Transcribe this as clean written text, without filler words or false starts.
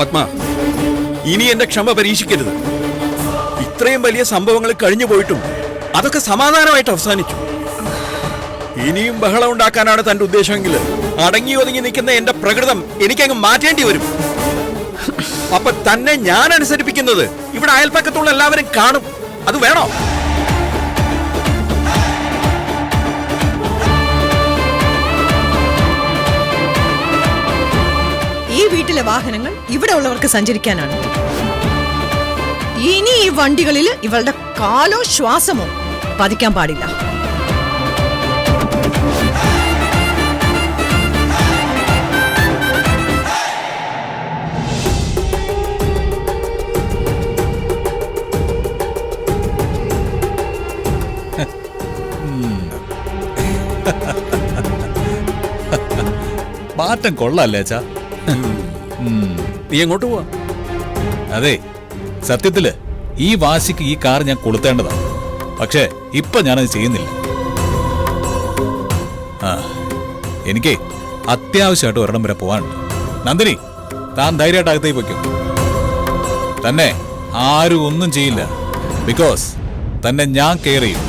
പത്മ, ഇനി എന്റെ ക്ഷമ പരീക്ഷിക്കരുത്. ഇത്രയും വലിയ സംഭവങ്ങൾ കഴിഞ്ഞു പോയിട്ടും അതൊക്കെ സമാധാനമായിട്ട് അവസാനിച്ചു. ഇനിയും ബഹളം ഉണ്ടാക്കാനാണ് തന്റെ ഉദ്ദേശമെങ്കിൽ അടങ്ങി ഒതുങ്ങി നിൽക്കുന്ന എന്റെ പ്രകൃതം എനിക്കങ്ങ് മാറ്റേണ്ടി വരും. അപ്പൊ തന്നെ ഞാൻ അനുസരിപ്പിക്കുന്നത് ഇവിടെ അയൽപ്പക്കത്തുള്ള എല്ലാവരും കാണും. അത് വേണോ? ഈ വീട്ടിലെ വാഹനങ്ങൾ ഇവിടെ ഉള്ളവർക്ക് സഞ്ചരിക്കാനാണ്. ഇനി ഈ വണ്ടികളിൽ ഇവളുടെ കാലോ ശ്വാസമോ പതിക്കാൻ പാടില്ല. മാറ്റം കൊള്ളാല്ലേ അച്ഛാ? നീ എങ്ങോട്ട് പോവാ? അതെ, സത്യത്തില് ഈ വാശിക്ക് ഈ കാർ ഞാൻ കൊളുത്തേണ്ടതാണ്. പക്ഷേ ഇപ്പൊ ഞാനത് ചെയ്യുന്നില്ല. എനിക്ക് അത്യാവശ്യമായിട്ട് ഒരിടം വരെ പോവാനുണ്ട്. നന്ദിനി, താൻ ധൈര്യമായിട്ട് അകത്തേക്ക് വയ്ക്കും. തന്നെ ആരും ഒന്നും ചെയ്യില്ല. ബിക്കോസ് തന്നെ ഞാൻ കെയർ ചെയ്യും.